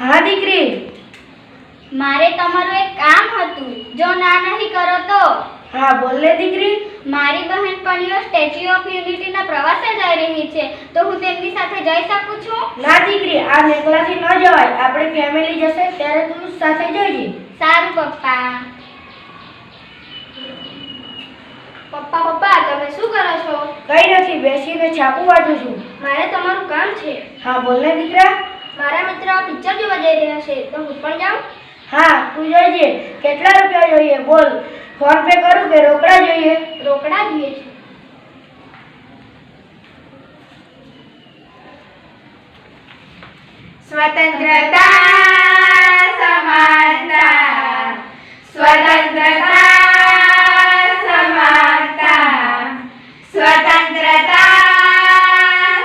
હા દીકરી, મારે તમારું એક કામ હતું, જો ના નહીં કરો તો. હા બોલ ને દીકરી. મારી બહેનપણીઓ સ્ટેચ્યુ ઓફ યુનિટીના પ્રવાસે જઈ રહી છે, તો હું તેમની સાથે જઈ શકું છું? ના દીકરી, આ એકલાથી ન જવાય. આપણી ફેમિલી જશે ત્યારે તું સાથે જઈજે. સારું પપ્પા. પપ્પા તમે શું કરો છો? કઈ નથી, બેસીને છાપું વાંચું છું. મારે તમારું કામ છે. હા બોલ ને દીકરા. મારા મિત્ર પિક્ચર જોવા જઈ રહ્યા છે, તો હું પણ જાઉં? હા તું જોઈજે. કેટલા રૂપિયા જોઈએ બોલ? ફોન પે કરું કે રોકડા જોઈએ? રોકડા જોઈએ છે. સ્વતંત્રતા સમાનતા, સ્વતંત્રતા સમાનતા, સ્વતંત્રતા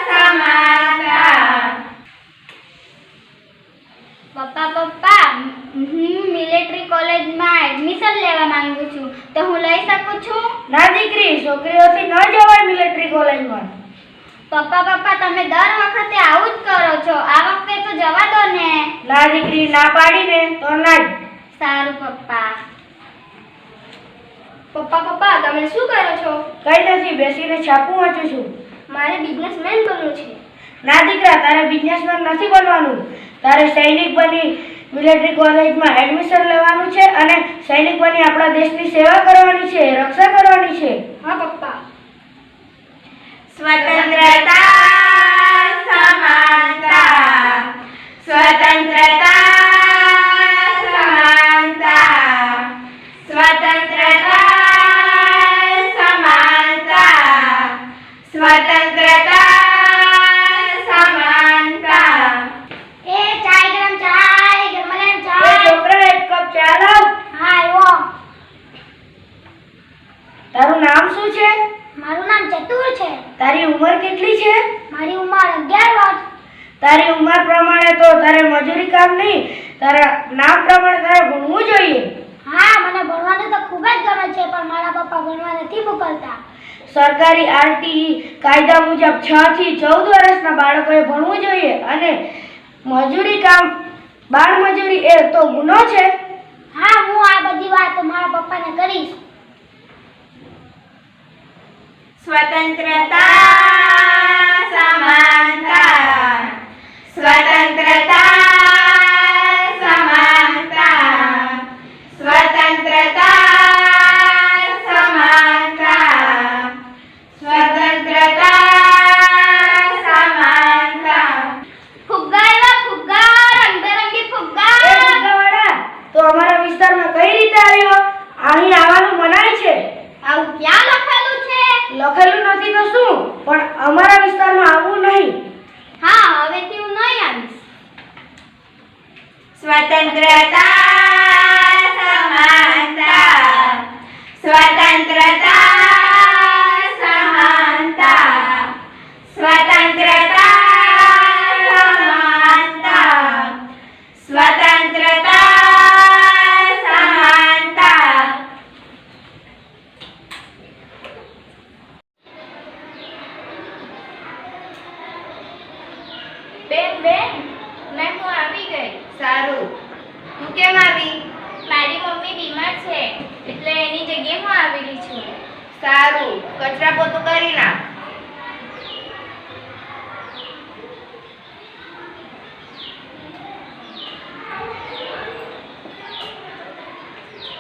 સમાનતા. પપ્પા હું મિલિટરી કોલેજમાં એડમિશન લેવા માંગુ છું, તો હું લઈ શકું છું? ના દીકરી, છોકરીઓથી ન જવાય મિલિટરી કોલેજમાં. પપ્પા તમે દર વખતે આવું જ કરો છો, આ વખતે તો જવા દો ને. ના દીકરી, ના પાડીને તો ના જ. સારું પપ્પા. પપ્પા તમે શું કરો છો? કઈ નથી, બેસીને છાપું વાંચું છું. મારે બિઝનેસમેન બનવું છે. ના દીકરા, તારે બિઝનેસમેન નથી બનવાનું. તારે સૈનિક બની મિલિટરી કોલેજમાં એડમિશન લેવાનું છે અને સૈનિક બની આપણા દેશની સેવા કરવાની છે, રક્ષા કરવાની છે. હા પપ્પા. સ્વતંત્રતા સમાનતા, સ્વતંત્રતા સમાનતા, સ્વતંત્રતા સમાનતા, સ્વતંત્રતા સમાનતા. એ ચાય ગરમ એ ચાય. છોકરા, એક કપ ચા લાવ. હા આવ્યો. તારું નામ શું છે? મારું નામ ચતુર છે. તારી ઉંમર કેટલી છે? મારી ઉંમર 11 વર્ષ. તારી ઉંમર પ્રમાણે તો તારે મજૂરી કામ નહીં, તારા નામ પ્રમાણે તારે ભણવું જોઈએ. હા મને ભણવાનું તો ખૂબ જ ગમે છે, પણ મારા પપ્પા ભણવા નથી મોકલતા. સરકારી આરટીઈ કાયદા મુજબ 6 થી 14 વર્ષના બાળકોએ ભણવું જોઈએ અને મજૂરી કામ, બાળ મજૂરી એ તો ગુનો છે. હા હું આ બધી વાત મારા પપ્પાને કરીશ. સ્વતંત્રતા સમાનતા, સ્વતંત્રતા સમાનતા, સ્વતંત્રતા સમાનતા, સ્વતંત્રતા સમાનતા. ફુગ્ગા એવા ફુગ્ગા, રંગબેરંગી ફુગ્ગા. એ ફુગ્ગાવાળા, તો અમારા વિસ્તારમાં કઈ રીતે આવ્યો? અહીં આવવાનું મનાય છે. આવું ક્યાં લખેલું છે? લખેલું નથી તો શું, પણ અમારા વિસ્તારમાં આવવું નહીં. હા હવેથી હું નહીં આવીશ. સ્વતંત્રતા સમાનતા, સ્વતંત્રતા સમાનતા, સ્વતંત્રતા સમાનતા, સ્વતંત્રતા સમાનતા. બેન મેં હું આવી ગઈ. સારું. તું કેમ આવી? મારી મમ્મી બીમાર છે, એટલે એની જગ્યાએ હું આવેલી છું. સારું, કચરા પોતું કરી નાખ.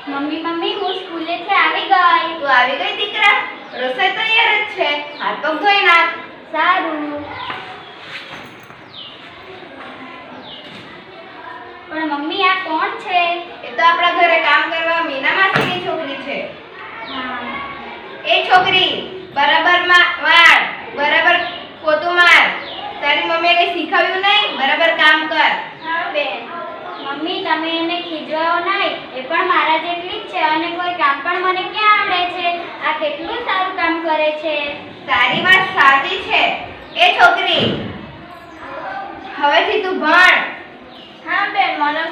મમ્મી હું સ્કૂલેથી આવી ગઈ. તું આવી ગઈ દીકરા? રસોઈ તૈયાર જ છે, હાથ પગ ધોઈ નાખ. સારું. પણ મમ્મી આ કોણ છે? એ તો આપણા ઘરે કામ કરવા મીના માસીની છોકરી છે. હા. એ છોકરી, બરાબર વાળ, બરાબર પોતું માર. તારી મમ્મીએ કઈ શીખવ્યું નહીં? બરાબર કામ કર. હા બેન. મમ્મી તમે એને ખીજવાઓ નહીં, એ પણ મારા જેટલી જ છે અને કોઈ કામ પણ મને ક્યાં આવડે છે. આ કેટલું સારું કામ કરે છે. તારી વાત સાચી છે. એ છોકરી, હવેથી તું ભણ. હા બેન મને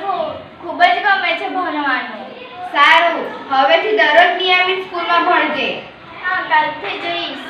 ખૂબ જ ગમે છે ભણવાનું. સારું, હવેથી દરરોજ નિયમિત સ્કૂલમાં ભણજે. હા કાલથી જઈશ.